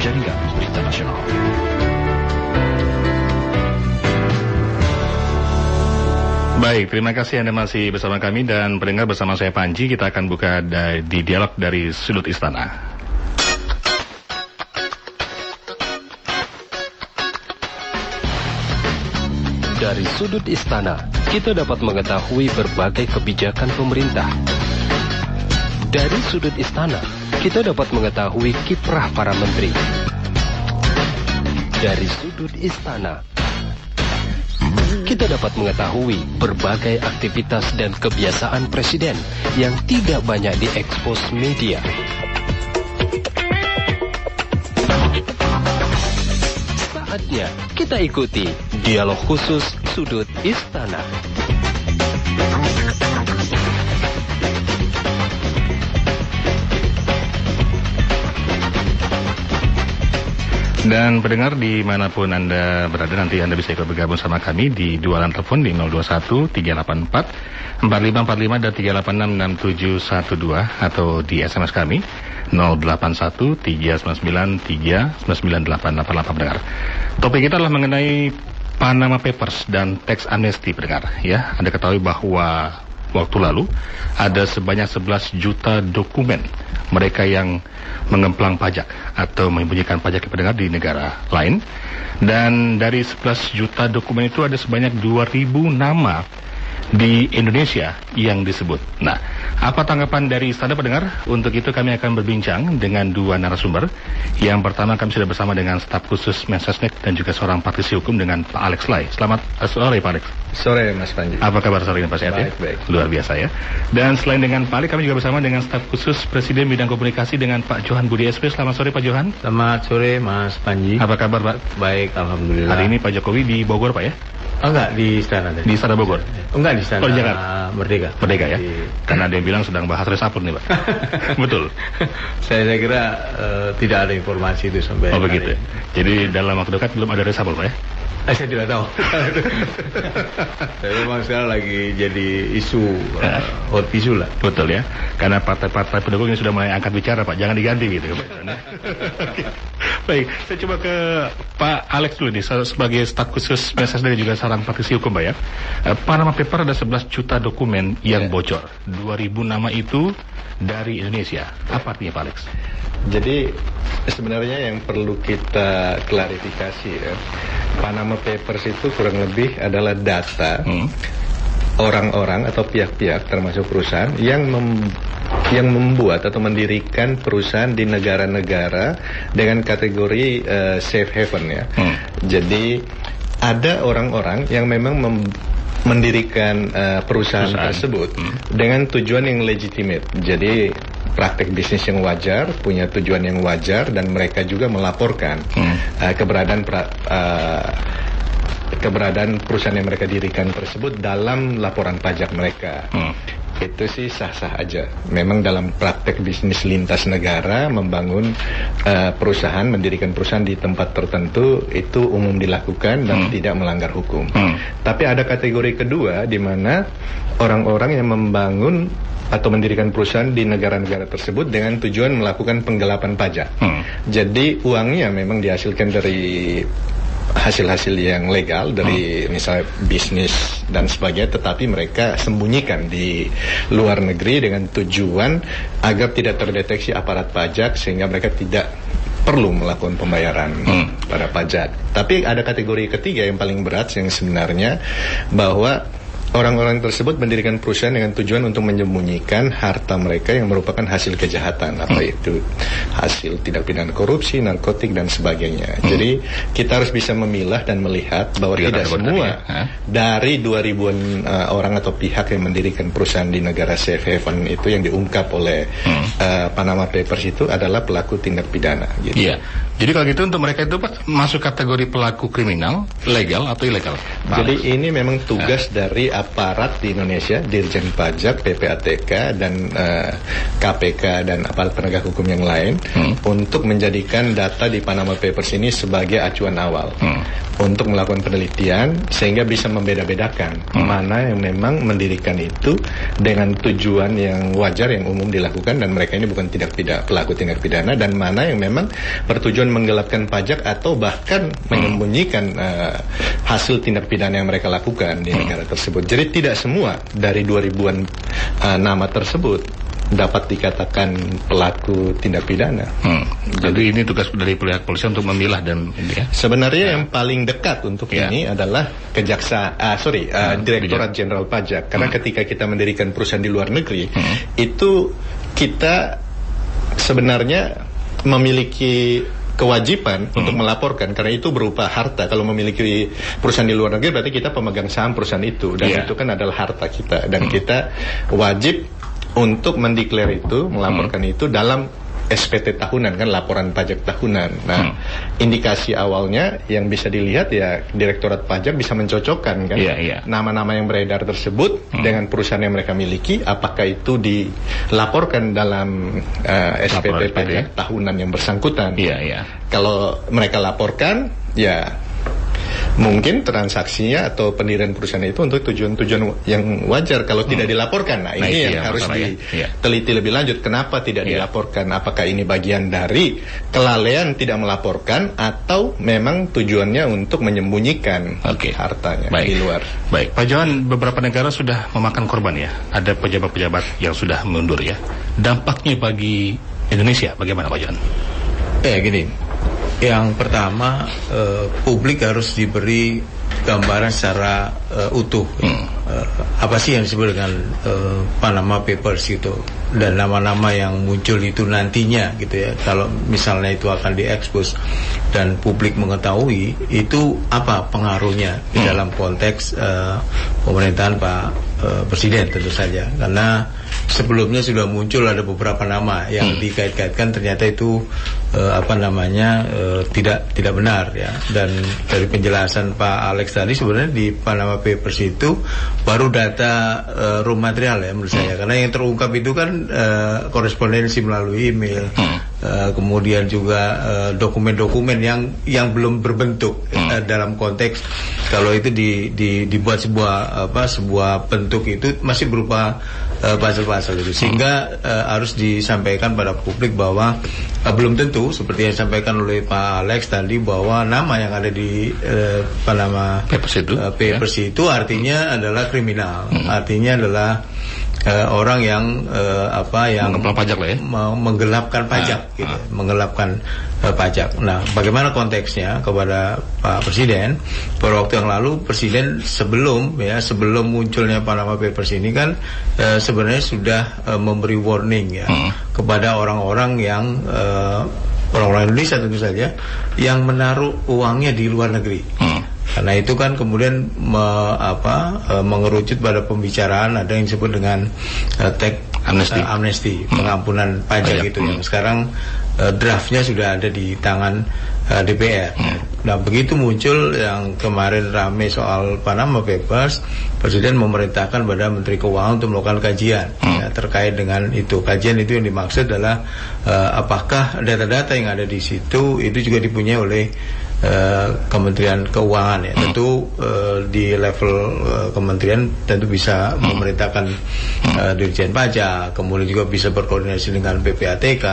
Jaringan Berita Nasional. Baik, terima kasih Anda masih bersama kami dan pendengar bersama saya Panji. Kita akan buka di dialog dari Sudut Istana. Dari Sudut Istana, kita dapat mengetahui berbagai kebijakan pemerintah. Dari Sudut Istana, kita dapat mengetahui kiprah para menteri. Dari Sudut Istana, kita dapat mengetahui berbagai aktivitas dan kebiasaan presiden yang tidak banyak diekspos media. Saatnya kita ikuti dialog khusus Sudut Istana. Dan pendengar dimanapun Anda berada, nanti Anda bisa ikut bergabung sama kami di dua line telepon di 021-384-4545 dan 386-6712 atau di SMS kami 081-399-3998888 pendengar. Topik kita adalah mengenai Panama Papers dan tax amnesty pendengar. Ya, Anda ketahui bahwa waktu lalu ada sebanyak 11 juta dokumen mereka yang mengemplang pajak atau menyembunyikan pajak pendengar di negara lain. Dan dari 11 juta dokumen itu ada sebanyak 2.000 nama di Indonesia yang disebut. Nah, apa tanggapan dari Istana pendengar? Untuk itu kami akan berbincang dengan dua narasumber. Yang pertama kami sudah bersama dengan staf khusus Mensesnek dan juga seorang praktisi hukum dengan Pak Alex Lai. Selamat sore Pak Alex. Sore Mas Panji. Apa kabar sore ini Pak Sehat? Baik. Luar biasa ya. Dan selain dengan Pak Alex, kami juga bersama dengan staf khusus Presiden bidang komunikasi dengan Pak Johan Budi SP. Selamat sore Pak Johan. Selamat sore Mas Panji. Apa kabar Pak? Baik, alhamdulillah. Hari ini Pak Jokowi di Bogor Pak ya? Oh enggak, di Istana tadi. Di Istana Bogor? Oh, enggak, di Istana Merdeka. Merdeka ya? Karena dia bilang sedang bahas resapel nih Pak. Betul? Saya kira tidak ada informasi itu sampai. Oh begitu ya? Jadi dalam waktu dekat belum ada resapel Pak ya? Saya tidak tahu. Saya memang sekarang lagi jadi isu, hot isu lah. Betul ya? Karena partai-partai pendukung ini sudah mulai angkat bicara Pak, jangan diganti gitu. Baik, saya coba ke Pak Alex dulu nih, sebagai staf khusus Mensesnek dan juga seorang praktisi hukum Pak ya. Panama Paper ada 11 juta dokumen yang bocor. 2.000 nama itu dari Indonesia. Apa artinya Pak Alex? Jadi sebenarnya yang perlu kita klarifikasi ya, Panama Papers itu kurang lebih adalah data orang-orang atau pihak-pihak termasuk perusahaan yang membuat atau mendirikan perusahaan di negara-negara dengan kategori safe haven ya. Jadi ada orang-orang yang memang mendirikan perusahaan tersebut dengan tujuan yang legitimate. Jadi praktek bisnis yang wajar, punya tujuan yang wajar, dan mereka juga melaporkan keberadaan perusahaan yang mereka dirikan tersebut dalam laporan pajak mereka. Itu sih sah-sah aja. Memang dalam praktek bisnis lintas negara, membangun perusahaan, mendirikan perusahaan di tempat tertentu itu umum dilakukan dan tidak melanggar hukum. Tapi ada kategori kedua di mana orang-orang yang membangun atau mendirikan perusahaan di negara-negara tersebut dengan tujuan melakukan penggelapan pajak. Jadi uangnya memang dihasilkan dari hasil-hasil yang legal, dari misalnya bisnis dan sebagainya, tetapi mereka sembunyikan di luar negeri dengan tujuan agar tidak terdeteksi aparat pajak sehingga mereka tidak perlu melakukan pembayaran pada pajak. Tapi ada kategori ketiga yang paling berat, yang sebenarnya bahwa orang-orang tersebut mendirikan perusahaan dengan tujuan untuk menyembunyikan harta mereka yang merupakan hasil kejahatan, apa itu hasil tindak pidana korupsi, narkotik dan sebagainya. Jadi kita harus bisa memilah dan melihat bahwa tidak semua dari 2.000-an orang atau pihak yang mendirikan perusahaan di negara safe haven itu yang diungkap oleh Panama Papers itu adalah pelaku tindak pidana. Gitu. Iya. Jadi kalau gitu untuk mereka itu masuk kategori pelaku kriminal, legal atau ilegal? Jadi ini memang tugas dari aparat di Indonesia, Dirjen Pajak, PPATK, dan KPK dan aparat penegak hukum yang lain untuk menjadikan data di Panama Papers ini sebagai acuan awal untuk melakukan penelitian sehingga bisa membeda-bedakan mana yang memang mendirikan itu dengan tujuan yang wajar yang umum dilakukan dan mereka ini bukan pelaku tindak pidana, dan mana yang memang bertujuan menggelapkan pajak atau bahkan menyembunyikan hasil tindak pidana yang mereka lakukan di negara tersebut. Jadi tidak semua dari 2000-an nama tersebut dapat dikatakan pelaku tindak pidana. Jadi ini tugas dari pihak polisi untuk memilah dan ya. Sebenarnya yang paling dekat untuk ini adalah Direktorat Jenderal Pajak. Karena ketika kita mendirikan perusahaan di luar negeri, itu kita sebenarnya memiliki kewajiban untuk melaporkan, karena itu berupa harta. Kalau memiliki perusahaan di luar negeri berarti kita pemegang saham perusahaan itu, dan itu kan adalah harta kita, dan kita wajib untuk mendeklar itu, melaporkan itu dalam SPT tahunan, kan laporan pajak tahunan. Nah, indikasi awalnya yang bisa dilihat ya Direktorat Pajak bisa mencocokkan kan nama-nama yang beredar tersebut dengan perusahaan yang mereka miliki, apakah itu dilaporkan dalam SPT pajak tahunan yang bersangkutan. Kalau mereka laporkan, ya mungkin transaksinya atau pendirian perusahaan itu untuk tujuan-tujuan yang wajar. Kalau tidak dilaporkan, nah ini yang harus diteliti lebih lanjut. Kenapa tidak dilaporkan? Apakah ini bagian dari kelalaian tidak melaporkan atau memang tujuannya untuk menyembunyikan hartanya di luar? Baik, Pak Johan, beberapa negara sudah memakan korban ya. Ada pejabat-pejabat yang sudah mundur ya. Dampaknya bagi Indonesia bagaimana, Pak Johan? Gini. Yang pertama, publik harus diberi gambaran secara utuh. Apa sih yang disebut dengan Panama Papers itu, dan nama-nama yang muncul itu nantinya gitu ya. Kalau misalnya itu akan diekspos dan publik mengetahui, itu apa pengaruhnya di dalam konteks pemerintahan Pak Presiden tentu saja. Karena sebelumnya sudah muncul ada beberapa nama yang dikait-kaitkan, ternyata itu tidak benar ya. Dan dari penjelasan Pak Alex tadi, sebenarnya di Panama Papers itu baru data raw material ya menurut saya, karena yang terungkap itu kan korespondensi melalui email, kemudian juga dokumen-dokumen yang belum berbentuk dalam konteks kalau itu dibuat sebuah bentuk itu masih berupa pasal-pasal itu, sehingga harus disampaikan pada publik bahwa belum tentu seperti yang disampaikan oleh Pak Alex tadi, bahwa nama yang ada di Panama Papers itu artinya adalah kriminal, artinya adalah orang yang pajak lah ya, menggelapkan pajak gitu, menggelapkan pajak. Nah, bagaimana konteksnya kepada Pak Presiden? Pada waktu yang lalu Presiden sebelum munculnya Panama Papers ini kan sebenarnya sudah memberi warning ya kepada orang-orang yang orang-orang Indonesia tentu saja yang menaruh uangnya di luar negeri. Karena itu kan kemudian mengerucut pada pembicaraan ada yang disebut dengan tax amnesty, pengampunan pajak gitu yang sekarang draftnya sudah ada di tangan DPR. Nah, begitu muncul yang kemarin rame soal Panama Papers, Presiden memerintahkan pada Menteri Keuangan untuk melakukan kajian ya, terkait dengan itu. Kajian itu yang dimaksud adalah apakah data-data yang ada di situ itu juga dipunyai oleh Kementerian Keuangan ya. Tentu di level kementerian tentu bisa memerintahkan Dirjen Pajak, kemudian juga bisa berkoordinasi dengan PPATK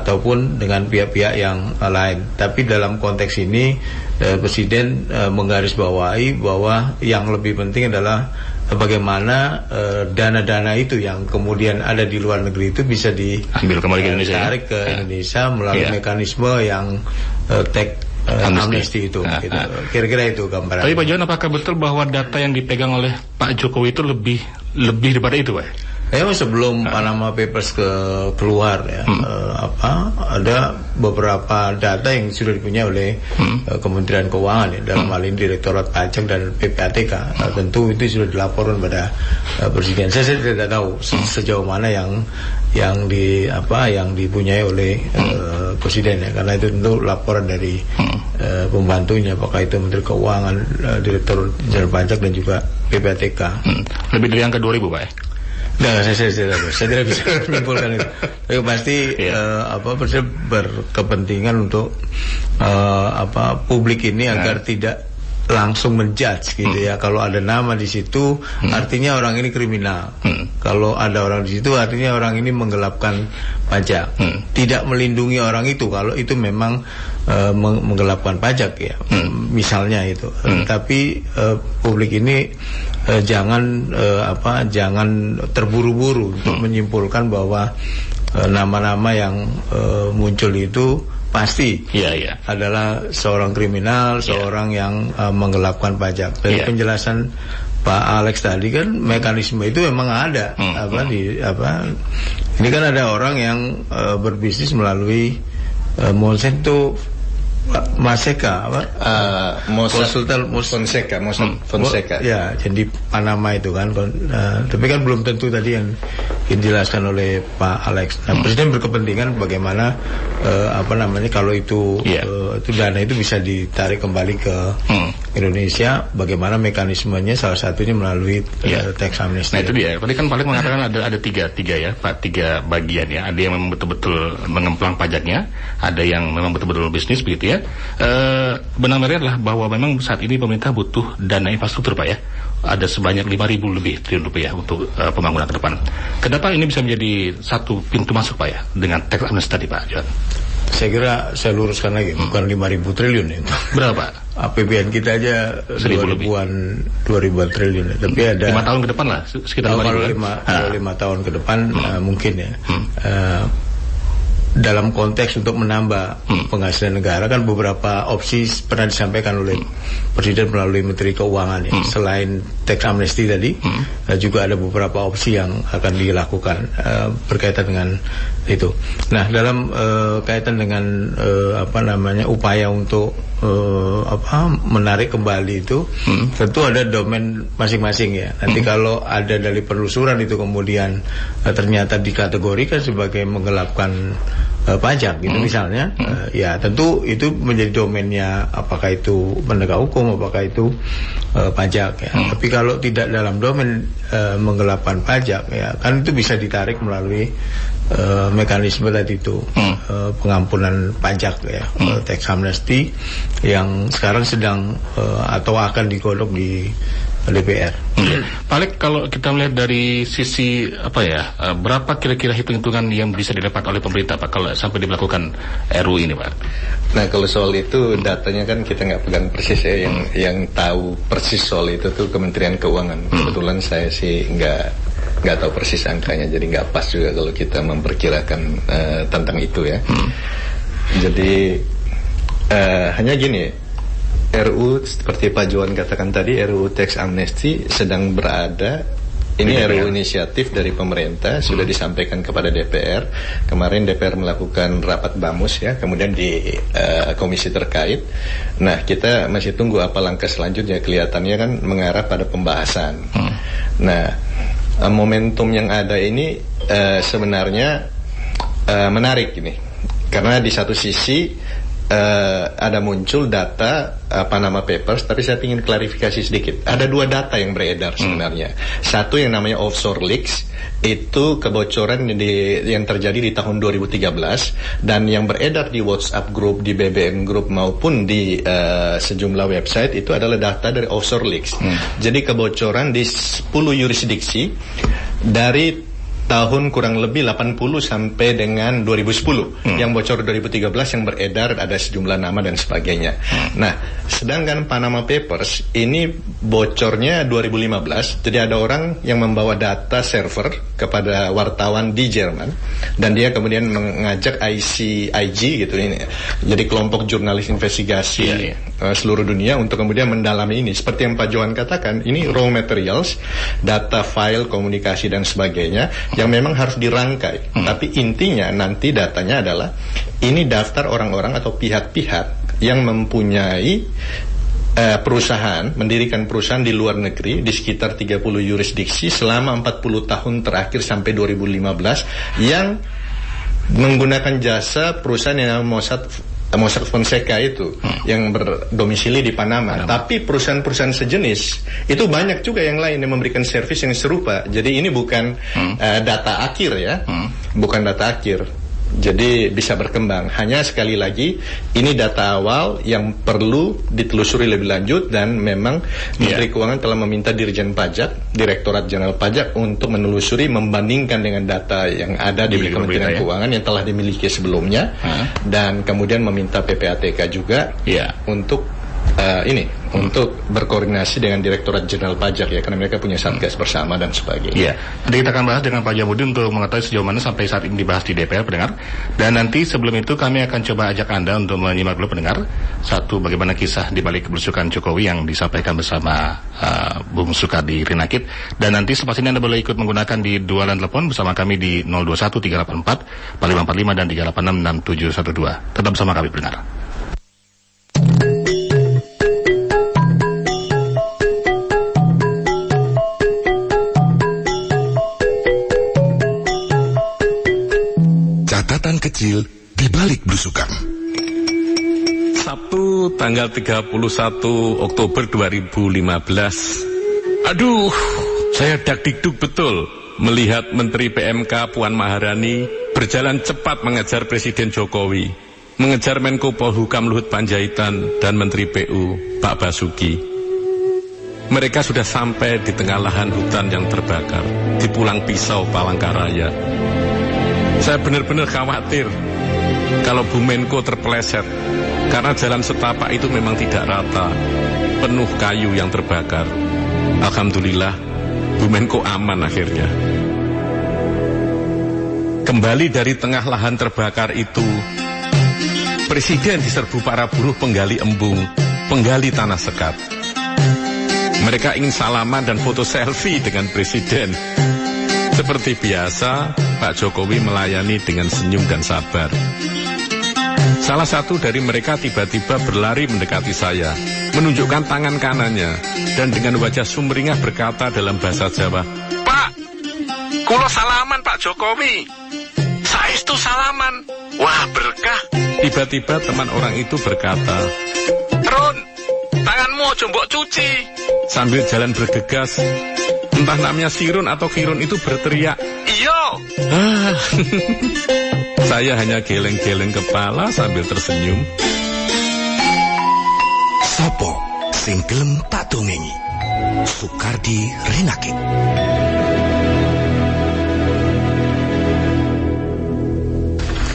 ataupun dengan pihak-pihak yang lain. Tapi dalam konteks ini Presiden menggarisbawahi bahwa yang lebih penting adalah bagaimana dana-dana itu yang kemudian ada di luar negeri itu bisa diambil kembali ke Indonesia, ditarik ke Indonesia melalui mekanisme yang tax amnesty itu gitu. Kira-kira itu gambaran. Tapi Pak Johan, apakah betul bahwa data yang dipegang oleh Pak Jokowi itu lebih daripada itu, Pak? Sebelum Panama Papers keluar ya, ada beberapa data yang sudah dipunyai oleh Kementerian Keuangan ya, dalam hal ini Direktorat Pajak dan PPATK. Tentu itu sudah dilaporkan pada Presiden. Saya tidak tahu sejauh mana yang dipunyai oleh Presiden ya, karena itu tentu laporan dari pembantunya, apakah itu Menteri Keuangan, Direktur Jenderal Pajak dan juga PPATK. Lebih dari angka 2.000 Pak ya? Nah, saya tidak bisa menyimpulkan itu. Tapi pasti Presiden berkepentingan untuk publik ini agar tidak langsung menjudge gitu ya. Kalau ada nama di situ artinya orang ini kriminal. Kalau ada orang di situ artinya orang ini menggelapkan pajak. Tidak melindungi orang itu kalau itu memang menggelapkan pajak ya. Misalnya itu. Tapi publik ini jangan terburu-buru untuk menyimpulkan bahwa nama-nama yang muncul itu pasti adalah seorang kriminal, seorang yang menggelapkan pajak. Dari penjelasan Pak Alex tadi kan mekanisme itu memang ada. Ini kan ada orang yang berbisnis melalui Monsanto Maseka, Fonseca. Ya, jadi Panama itu kan. Tapi kan belum tentu tadi yang dijelaskan oleh Pak Alex. Nah, Presiden berkepentingan bagaimana kalau itu dana itu bisa ditarik kembali ke Indonesia, bagaimana mekanismenya, salah satunya melalui tax amnesty. Nah itu dia. Tadi kan Pak Alex mengatakan ada tiga ya, Pak, 3 bagian ya. Ada yang memang betul-betul mengemplang pajaknya, ada yang memang betul-betul bisnis begitu ya. Benarnya adalah bahwa memang saat ini pemerintah butuh dana infrastruktur Pak ya. Ada sebanyak 5.000 lebih triliun rupiah untuk pembangunan ke depan. Kenapa ini bisa menjadi satu pintu masuk Pak ya dengan tax amnesty tadi Pak Johan? Saya kira saya luruskan lagi, bukan 5.000 triliun itu. Berapa? APBN kita aja 2000-an triliun. Tapi ada 5 tahun ke depan lah, sekitar 5 tahun ke depan mungkin ya. Dalam konteks untuk menambah penghasilan negara kan beberapa opsi pernah disampaikan oleh Presiden melalui Menteri Keuangan ya. Selain tax amnesty tadi juga ada beberapa opsi yang akan dilakukan berkaitan dengan itu. Nah, dalam kaitan dengan upaya untuk menarik kembali itu tentu ada domain masing-masing ya. Nanti kalau ada dari penelusuran itu kemudian ternyata dikategorikan sebagai menggelapkan pajak gitu misalnya, ya tentu itu menjadi domainnya, apakah itu penegak hukum, apakah itu pajak ya. Tapi kalau tidak dalam domain menggelapkan pajak ya kan itu bisa ditarik melalui mekanisme tadi itu pengampunan pajak ya, tax amnesty yang sekarang sedang atau akan digodok di DPR. Pak Alex, kalau kita melihat dari sisi berapa kira-kira hitung-hitungan yang bisa didapat oleh pemerintah Pak kalau sampai dilakukan RU ini Pak? Nah, kalau soal itu datanya kan kita nggak pegang persis ya, yang tahu persis soal itu tuh Kementerian Keuangan. Kebetulan saya sih nggak tahu persis angkanya, jadi nggak pas juga kalau kita memperkirakan tentang itu ya. Jadi hanya gini. RU seperti Pak Johan katakan tadi, RU tax amnesty sedang berada. Ini RU inisiatif dari pemerintah, sudah disampaikan kepada DPR. Kemarin DPR melakukan rapat BAMUS ya, kemudian di komisi terkait. Nah, kita masih tunggu apa langkah selanjutnya. Kelihatannya kan mengarah pada pembahasan. Nah, momentum yang ada ini sebenarnya menarik ini, karena di satu sisi ada muncul data Panama Papers, tapi saya ingin klarifikasi sedikit. Ada 2 data yang beredar sebenarnya. Satu yang namanya offshore leaks, itu kebocoran yang terjadi di tahun 2013, dan yang beredar di WhatsApp group, di BBM group maupun di sejumlah website itu adalah data dari offshore leaks. Jadi kebocoran di 10 yurisdiksi dari tahun kurang lebih 80 sampai dengan 2010. Yang bocor 2013 yang beredar ada sejumlah nama dan sebagainya. Nah, sedangkan Panama Papers ini bocornya 2015. Jadi ada orang yang membawa data server kepada wartawan di Jerman, dan dia kemudian mengajak IG gitu ini. Jadi kelompok jurnalis investigasi seluruh dunia untuk kemudian mendalami ini. Seperti yang Pak Johan katakan, ini raw materials, data file, komunikasi dan sebagainya yang memang harus dirangkai. Tapi intinya nanti datanya adalah ini daftar orang-orang atau pihak-pihak yang mempunyai perusahaan, mendirikan perusahaan di luar negeri di sekitar 30 yurisdiksi selama 40 tahun terakhir sampai 2015 yang menggunakan jasa perusahaan yang Mossack Fonseca itu yang berdomisili di Panama. Tapi perusahaan-perusahaan sejenis itu banyak juga yang lain yang memberikan servis yang serupa. Jadi ini bukan data akhir ya, bukan data akhir. Jadi bisa berkembang. Hanya sekali lagi ini data awal yang perlu ditelusuri lebih lanjut, dan memang Menteri Keuangan telah meminta Dirjen Pajak, Direktorat Jenderal Pajak untuk menelusuri, membandingkan dengan data yang ada di Kementerian Keuangan yang telah dimiliki sebelumnya, dan kemudian meminta PPATK juga untuk untuk berkoordinasi dengan Direktorat Jenderal Pajak ya, karena mereka punya satgas bersama dan sebagainya. Nanti kita akan bahas dengan Pak Jamuddin untuk mengetahui sejauh mana sampai saat ini dibahas di DPR, pendengar. Dan nanti sebelum itu kami akan coba ajak Anda untuk menyimak dulu, pendengar, satu, bagaimana kisah di balik kebersukan Jokowi yang disampaikan bersama Bung Sukardi Rinakit. Dan nanti selepas ini Anda boleh ikut menggunakan di dua line telepon bersama kami di 021 384 4545 dan 386 6712. Tetap bersama kami, pendengar. Kecil di balik belusukan. Sabtu tanggal 31 Oktober 2015. Aduh, saya dak-dikduk betul melihat Menteri PMK Puan Maharani berjalan cepat mengejar Presiden Jokowi, mengejar Menko Polhukam Luhut Panjaitan dan Menteri PU Pak Basuki. Mereka sudah sampai di tengah lahan hutan yang terbakar di Pulang Pisau, Palangkaraya. Saya benar-benar khawatir kalau Bu Menko terpeleset, karena jalan setapak itu memang tidak rata, penuh kayu yang terbakar. Alhamdulillah, Bu Menko aman akhirnya. Kembali dari tengah lahan terbakar itu, Presiden diserbu para buruh penggali embung, penggali tanah sekat. Mereka ingin salaman dan foto selfie dengan Presiden. Seperti biasa, Pak Jokowi melayani dengan senyum dan sabar. Salah satu dari mereka tiba-tiba berlari mendekati saya, menunjukkan tangan kanannya, dan dengan wajah sumringah berkata dalam bahasa Jawa, "Pak, kulo salaman Pak Jokowi. Saestu salaman. Wah, berkah." Tiba-tiba teman orang itu berkata, "Run, tanganmu ojo mbok cuci." Sambil jalan bergegas, entah namanya Sirun atau Kirun itu berteriak, "Iyo!" Saya hanya geleng-geleng kepala sambil tersenyum. Sopo sing gelem tak dongengi, Sukardi Rinakit.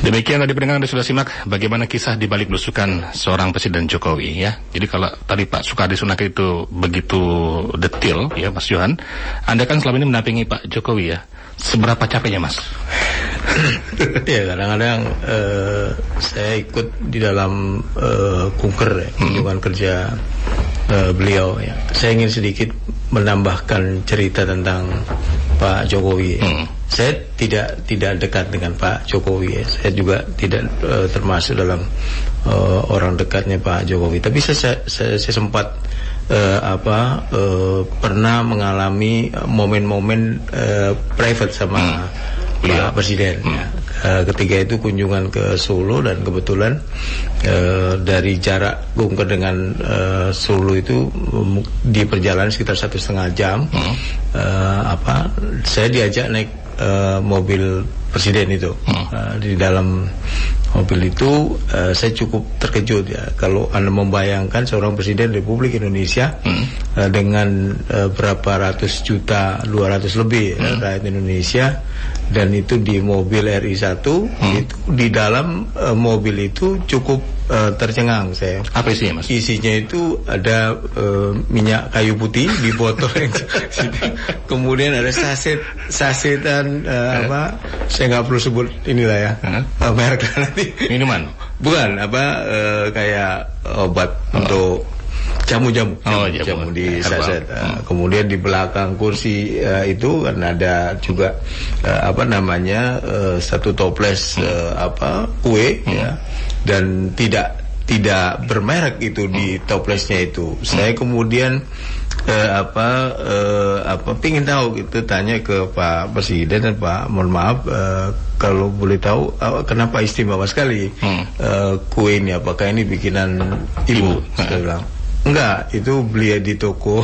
Demikian tadi pendengar, Anda sudah simak bagaimana kisah di balik belusukan seorang Presiden Jokowi ya. Jadi kalau tadi Pak Sukardi Rinakit itu begitu detail ya Mas Johan, Anda kan selama ini mendampingi Pak Jokowi ya. Seberapa capeknya Mas? Ya kadang-kadang saya ikut di dalam kunker kunjungan kerja beliau ya. Saya ingin sedikit menambahkan cerita tentang Pak Jokowi. Saya tidak dekat dengan Pak Jokowi ya. Saya juga tidak termasuk dalam orang dekatnya Pak Jokowi. Tapi saya sempat pernah mengalami momen-momen private sama Pak Presiden ya. Ketika itu kunjungan ke Solo, dan kebetulan dari jarak Kunker dengan Solo itu di perjalanan sekitar 1,5 jam. Saya diajak naik mobil Presiden itu. Di dalam mobil itu saya cukup terkejut ya. Kalau Anda membayangkan seorang Presiden Republik Indonesia dengan berapa ratus juta, 200 lebih rakyat Indonesia, dan itu di mobil RI1, itu di dalam mobil itu cukup tercengang saya. Apa isinya Mas? Isinya itu ada minyak kayu putih di botol yang kemudian ada sasetan saya nggak perlu sebut inilah ya merek nanti. Minuman? Bukan, kayak obat untuk jamu-jamu di saset. Kemudian di belakang kursi itu kan ada juga satu toples kue ya, dan tidak bermerek itu di toplesnya itu. Saya kemudian pingin tahu gitu, tanya ke Pak Presiden dan Pak, mohon maaf, kalau boleh tahu kenapa istimewa sekali kue ini, apakah ini bikinan ibu? Saya bilang enggak, itu beli di toko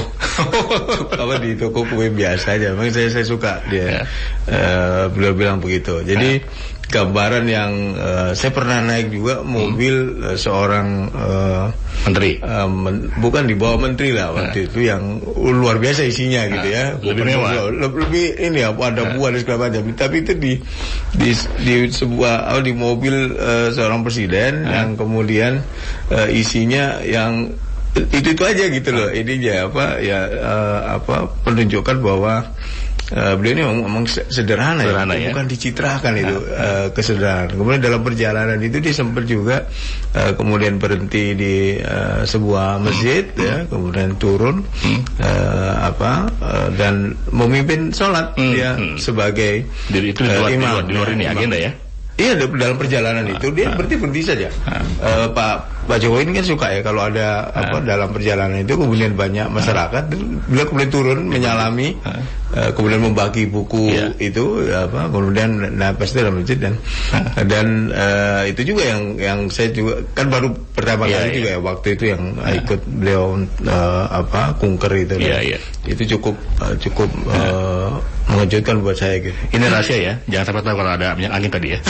di toko kue biasa aja. Memang saya suka dia. Beliau bilang begitu. Jadi gambaran yang saya pernah naik juga mobil seorang menteri, bukan di bawah menteri lah waktu itu, yang luar biasa isinya gitu ya. Lebih mewah. Lebih ini ada buah dan segala macam. Tapi itu di sebuah di mobil seorang presiden yang kemudian isinya yang itu aja gitu loh. Ininya penunjukan bahwa beliau ini memang sederhana ya, bukan dicitrakan itu kesederhanaan. Kemudian dalam perjalanan itu dia sempat juga kemudian berhenti di sebuah masjid ya, kemudian turun dan memimpin sholat dia sebagai imam. Di luar ini agenda ya. Iya, dalam perjalanan itu dia berhenti saja. Pak Jokowi ini kan suka ya kalau ada dalam perjalanan itu kemudian banyak masyarakat, beliau kemudian turun menyalami, kemudian membagi buku itu kemudian napas dalam masjid dan itu juga yang saya juga kan baru pertama kali juga ya waktu itu yang ikut beliau kunker itu. Itu cukup mengejutkan buat saya gitu. Ini rahasia ya, jangan sampai tahu kalau ada minyak angin tadi ya.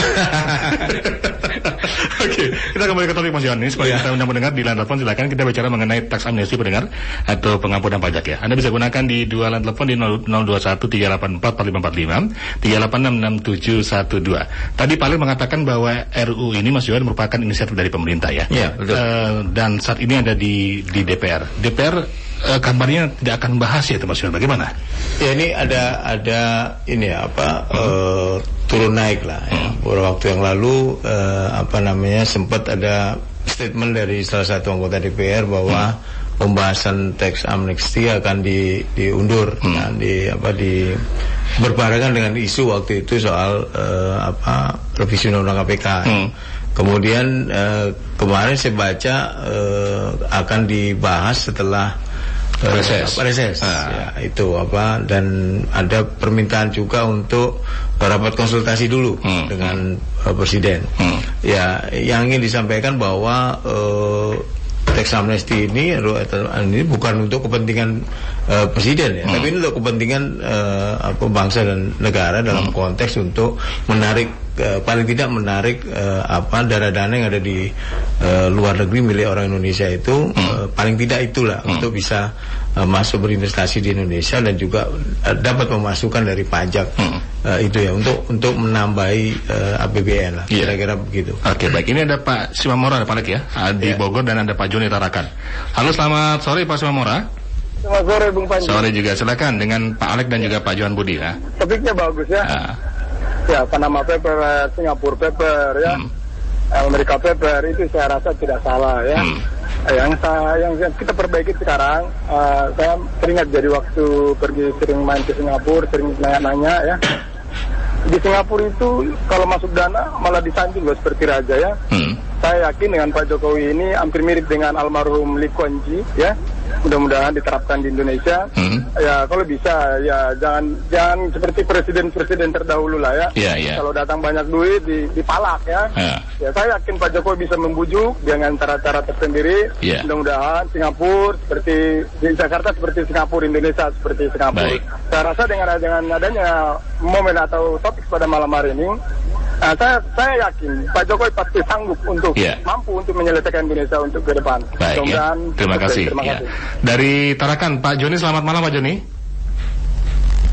Oke, kita kembali ke topik Mas Yohanes. Kalau kita undang mendengar di line telepon, silakan kita bicara mengenai tax amnesty pendengar atau pengampunan pajak ya. Anda bisa gunakan di dua line telepon di 021 384 4545, 386 6712. Tadi Pak Lir mengatakan bahwa RUU ini Mas Yohan merupakan inisiatif dari pemerintah ya. Iya, betul. Dan saat ini ada di DPR. DPR kabarnya tidak akan bahas ya, Mas Yohan, bagaimana? Ya, ini ada ini turun naik lah ya. Beberapa waktu yang lalu sempat ada statement dari salah satu anggota DPR bahwa pembahasan teks amnesty akan diundur berbarengan dengan isu waktu itu soal revisi undang-undang KPK. Kemudian kemarin saya baca akan dibahas setelah reses. Ya, itu dan ada permintaan juga untuk rapat konsultasi dulu dengan presiden. Ya, yang ingin disampaikan bahwa teks amnesty ini bukan untuk kepentingan presiden ya, tapi ini untuk kepentingan bangsa dan negara dalam konteks untuk menarik paling tidak menarik dana-dana yang ada di luar negeri milik orang Indonesia itu paling tidak itulah untuk bisa masuk berinvestasi di Indonesia dan juga dapat memasukkan dari pajak itu ya untuk menambahi APBN lah, kira-kira begitu. Oke, baik. Ini ada Pak Simamora, ada Pak Alek ya di Bogor, dan ada Pak Joni Tarakan. Halo, selamat sore Pak Simamora. Selamat sore Bung Panji. Sore juga, silakan dengan Pak Alek dan juga Pak Johan Budi ya. Topiknya bagus ya. Ya, Panama Paper, Singapura Paper ya, Amerika Paper, itu saya rasa tidak salah ya. Yang kita perbaiki sekarang, saya teringat jadi waktu pergi sering main ke Singapura, sering nanya-nanya ya. Di Singapura itu kalau masuk dana malah disanjung loh seperti raja ya. Saya yakin dengan Pak Jokowi ini hampir mirip dengan almarhum Lee Kuan Yew ya. Mudah-mudahan diterapkan di Indonesia. Ya, kalau bisa ya jangan seperti presiden-presiden terdahulu lah ya. Kalau datang banyak duit dipalak ya. Ya, saya yakin Pak Jokowi bisa membujuk dengan cara-cara tersendiri. Mudah-mudahan Singapura seperti di Jakarta seperti Singapura, Indonesia seperti Singapura. Baik. Saya rasa dengan adanya momen atau topik pada malam hari ini, saya yakin Pak Jokowi pasti sanggup untuk mampu untuk menyelesaikan Indonesia untuk ke depan. Baik, ya. Terima kasih. Dari Tarakan, Pak Joni, selamat malam Pak Joni.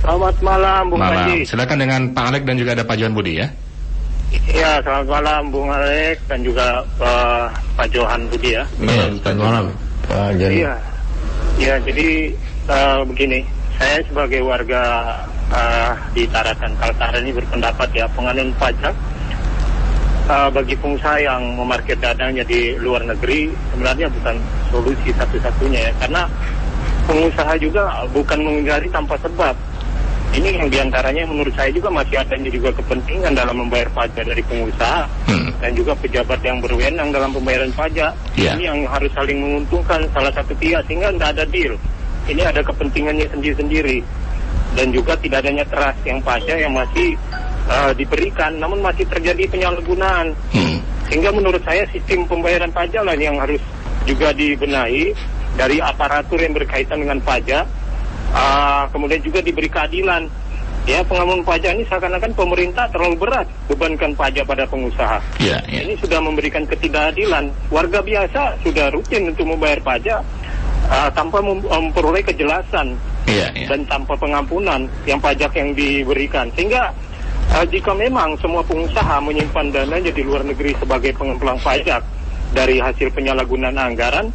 Selamat malam Bung Panji. Silakan dengan Pak Alek dan juga ada Pak Johan Budi ya. Ya, selamat malam Bung Alek dan juga Pak Johan Budi ya. Selamat malam Pak Joni. Ya, jadi begini, saya sebagai warga di Tarakan Kaltara ini berpendapat ya, penganuan pajak bagi pengusaha yang memarkir dananya di luar negeri sebenarnya bukan solusi satu-satunya ya, karena pengusaha juga bukan menghindari tanpa sebab. Ini yang diantaranya menurut saya juga masih adanya juga kepentingan dalam membayar pajak dari pengusaha dan juga pejabat yang berwenang dalam pembayaran pajak. Ini yang harus saling menguntungkan salah satu pihak sehingga tidak ada deal. Ini ada kepentingannya sendiri-sendiri. Dan juga tidak adanya trust yang pajak yang masih diberikan, namun masih terjadi penyalahgunaan. Sehingga menurut saya sistem pembayaran pajak lah yang harus juga dibenahi dari aparatur yang berkaitan dengan pajak. Kemudian juga diberi keadilan. Ya, pengamuan pajak ini seakan-akan pemerintah terlalu berat bebankan pajak pada pengusaha. Ini sudah memberikan ketidakadilan. Warga biasa sudah rutin untuk membayar pajak tanpa memperoleh kejelasan dan tanpa pengampunan yang pajak yang diberikan. Sehingga jika memang semua pengusaha menyimpan dananya di luar negeri sebagai pengemplang pajak dari hasil penyalahgunaan anggaran,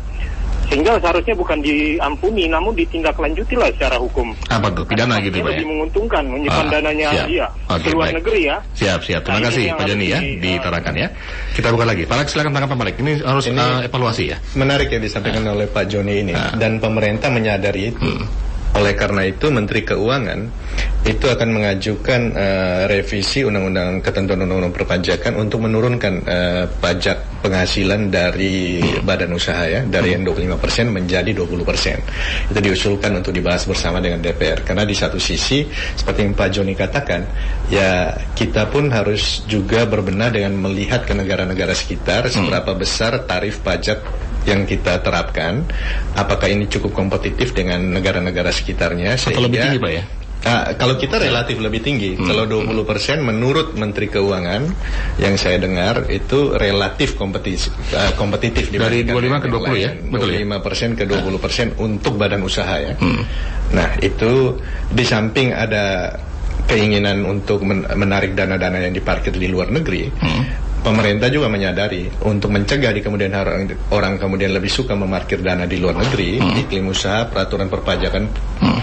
sehingga seharusnya bukan diampuni, namun ditindaklanjuti lah secara hukum. Apa tuh? Pidana gitu, Pak? Lebih menguntungkan menyimpan dananya ke luar negeri ya. Siap. Terima kasih Pak Joni ya, ditarakan ya. Kita buka lagi. Pak Alex, silakan tanggapan Pak Alex. Ini harus evaluasi ya. Menarik ya disampaikan oleh Pak Joni ini, dan pemerintah menyadari itu. Oleh karena itu Menteri Keuangan itu akan mengajukan revisi Undang-Undang Ketentuan Undang-Undang Perpajakan untuk menurunkan pajak penghasilan dari badan usaha ya, dari yang 25% menjadi 20%. Itu diusulkan untuk dibahas bersama dengan DPR. Karena di satu sisi seperti yang Pak Joni katakan, ya kita pun harus juga berbenah dengan melihat ke negara-negara sekitar seberapa besar tarif pajak yang kita terapkan, apakah ini cukup kompetitif dengan negara-negara sekitarnya, sehingga atau lebih tinggi Pak ya? Kalau kita relatif lebih tinggi, kalau 20% menurut Menteri Keuangan yang saya dengar itu relatif kompetitif dari 25 ke 20 ya, betul 25% ke 20% untuk badan usaha ya. Nah itu di samping ada keinginan untuk menarik dana-dana yang diparkir di luar negeri. Pemerintah juga menyadari untuk mencegah di kemudian hari orang kemudian lebih suka memarkir dana di luar negeri, iklim usaha, peraturan perpajakan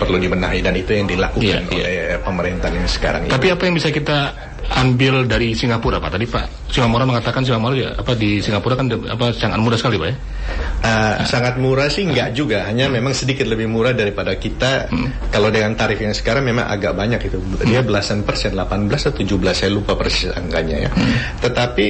perlu dibenahi, dan itu yang dilakukan oleh pemerintah yang sekarang ini. Tapi apa yang bisa kita ambil dari Singapura, Pak? Tadi Pak Singapura mengatakan di Singapura kan sangat murah sekali, Pak ya? Sangat murah sih enggak juga, hanya memang sedikit lebih murah daripada kita. Kalau dengan tarif yang sekarang memang agak banyak itu. Dia belasan persen, 18 atau 17, saya lupa persis angkanya ya. Tetapi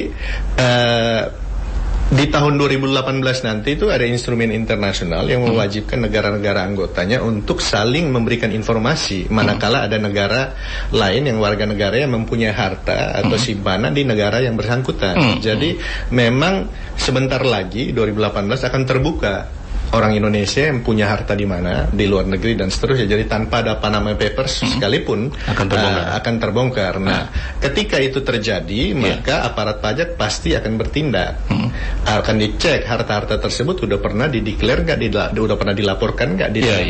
di tahun 2018 nanti itu ada instrumen internasional yang mewajibkan negara-negara anggotanya untuk saling memberikan informasi manakala ada negara lain yang warga negara yang mempunyai harta atau simpanan di negara yang bersangkutan. Jadi memang sebentar lagi 2018 akan terbuka orang Indonesia yang punya harta di mana, di luar negeri dan seterusnya. Jadi tanpa ada Panama Papers sekalipun akan terbongkar. Nah, ketika itu terjadi, maka aparat pajak pasti akan bertindak. Akan dicek harta-harta tersebut sudah pernah dideklar nggak, sudah pernah dilaporkan nggak di dalam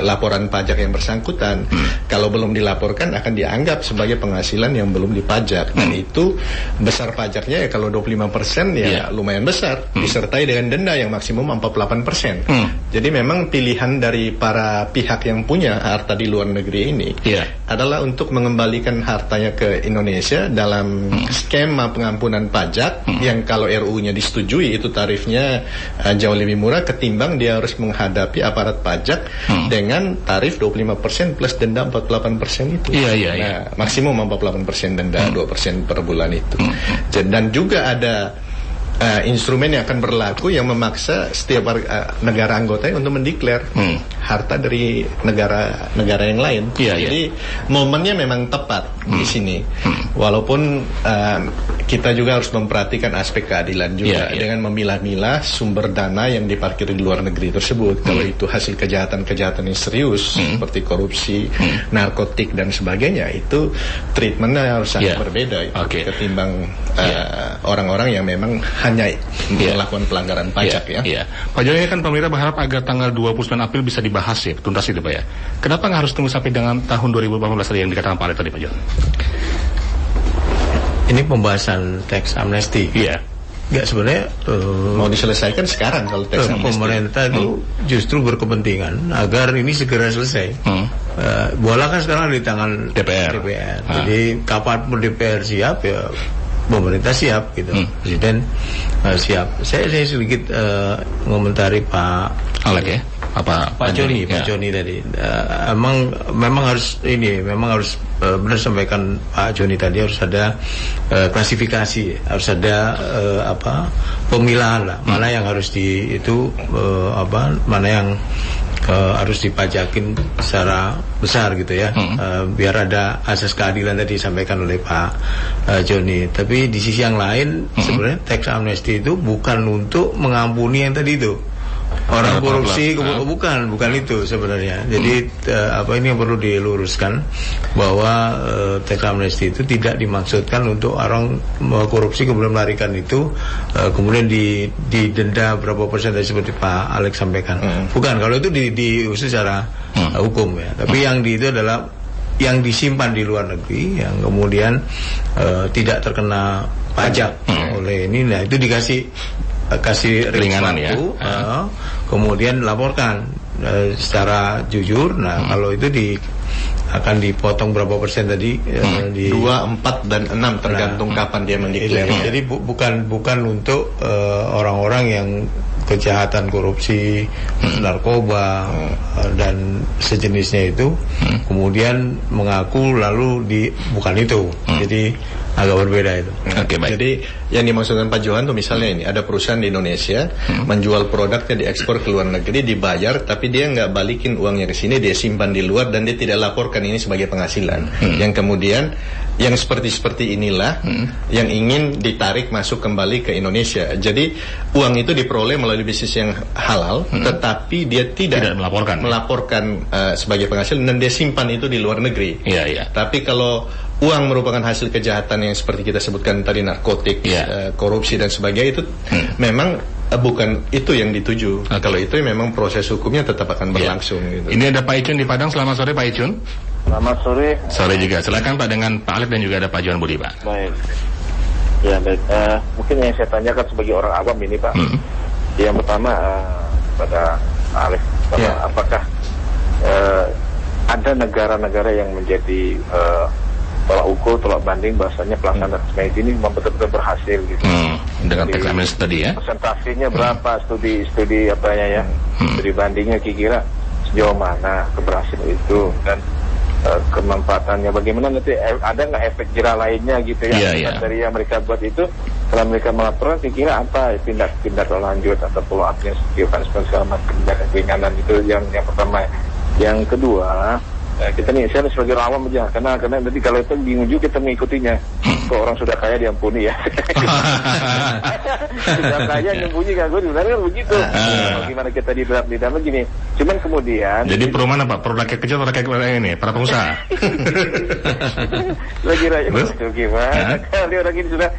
laporan pajak yang bersangkutan. Kalau belum dilaporkan akan dianggap sebagai penghasilan yang belum dipajak. Dan itu besar pajaknya ya kalau 25% ya lumayan besar, disertai dengan denda yang maksimum 48%. Jadi memang pilihan dari para pihak yang punya harta di luar negeri ini adalah untuk mengembalikan hartanya ke Indonesia dalam skema pengampunan pajak yang kalau RU-nya disetujui itu tarifnya jauh lebih murah ketimbang dia harus menghadapi aparat pajak dengan tarif 25% plus denda 48% itu. Nah, maksimum 48% denda 2% per bulan itu. Dan juga ada instrumen yang akan berlaku yang memaksa setiap negara anggotanya untuk mendeklar harta dari negara yang lain. Jadi momennya memang tepat di sini. Walaupun kita juga harus memperhatikan aspek keadilan juga dengan memilah-milah sumber dana yang diparkir di luar negeri tersebut. Kalau itu hasil kejahatan-kejahatan yang serius seperti korupsi, narkotik dan sebagainya, itu treatmentnya harus sangat berbeda ketimbang orang-orang yang memang hanya melakukan pelanggaran pajak Pak Joni, kan pemerintah berharap agar tanggal 29 April bisa dibahas ya, tuntas itu Pak ya. Kenapa nggak harus tunggu sampai dengan tahun 2018 tadi yang dikatakan Pak Alex tadi Pak Joni? Ini pembahasan tax amnesty. Nggak sebenarnya mau diselesaikan sekarang kalau tax amnesty. Pemerintah itu justru berkepentingan agar ini segera selesai. Bola kan sekarang di tangan DPR. Jadi kapanpun DPR siap ya pemerintah siap gitu, Presiden siap. Saya sedikit mengomentari Pak Alex ya, Pak Joni tadi. Memang harus benar sampaikan Pak Joni tadi, harus ada klasifikasi, harus ada pemilahan lah, mana yang harus mana yang harus dipajakin secara besar gitu ya, biar ada asas keadilan tadi disampaikan oleh Pak Joni. Tapi di sisi yang lain sebenarnya tax amnesty itu bukan untuk mengampuni yang tadi itu orang korupsi, bukan itu sebenarnya. Jadi ini yang perlu diluruskan, bahwa tax amnesty itu tidak dimaksudkan untuk orang korupsi kemudian melarikan itu kemudian didenda berapa persen tadi seperti Pak Alex sampaikan. Bukan, kalau itu diusut secara hukum ya. Tapi yang itu adalah yang disimpan di luar negeri, yang kemudian tidak terkena pajak oleh ini. Nah, itu dikasih ringanan ya. Kemudian laporkan secara jujur. Nah, kalau itu akan dipotong berapa persen tadi? 2, 4 dan 6 tergantung kapan dia mendeklarasikan. Jadi bukan untuk orang-orang yang kejahatan korupsi, narkoba dan sejenisnya itu kemudian mengaku lalu bukan itu. Jadi agak berbeda itu. Oke, baik. Jadi yang dimaksudkan Pak Johan tuh misalnya ini, ada perusahaan di Indonesia menjual produknya, diekspor ke luar negeri, dibayar, tapi dia nggak balikin uangnya ke sini, dia simpan di luar dan dia tidak laporkan ini sebagai penghasilan. Yang kemudian yang seperti inilah yang ingin ditarik masuk kembali ke Indonesia. Jadi uang itu diperoleh melalui bisnis yang halal, tetapi dia tidak melaporkan sebagai penghasilan, dan dia simpan itu di luar negeri. Tapi kalau uang merupakan hasil kejahatan yang seperti kita sebutkan tadi, narkotik, korupsi dan sebagainya, itu memang bukan itu yang dituju. Kalau itu memang proses hukumnya tetap akan berlangsung. Gitu. Ini ada Pak Icun di Padang. Selamat sore Pak Icun. Selamat sore. Sore juga. Silakan Pak dengan Pak Alex dan juga ada Pak Johan Budi, Pak. Baik. Ya baik. Mungkin yang saya tanyakan sebagai orang awam ini, Pak. Yang pertama pada Alex, apakah ada negara-negara yang menjadi tolak ukur, tolak banding bahasanya pelaksanaan tax ini betul-betul berhasil gitu. Dengan tax amnesty tadi ya. Persentasenya berapa, studi apanya ya, studi bandingnya kira-kira sejauh mana keberhasilan itu, dan kemanfaatannya bagaimana, nanti ada nggak efek jerah lainnya gitu ya, dari yang mereka buat itu setelah mereka melaporkan kira-kira apa tindak lanjut atau follow up-nya segala macam kebijakan keringanan itu yang pertama. Yang kedua, kita nih, saya sebagai awam aja, karena nanti kalau itu bingung juga kita mengikutinya. Kok orang sudah kaya diampuni ya. Sudah kaya nyembunyi kan, gue sebenarnya kan begitu. Bagaimana kita di dalam gini. Cuman kemudian, jadi pro mana Pak? Pro rakyat kecil atau rakyat ini? Para pengusaha? Lagi rakyat gimana? Kalau orang ini sudah,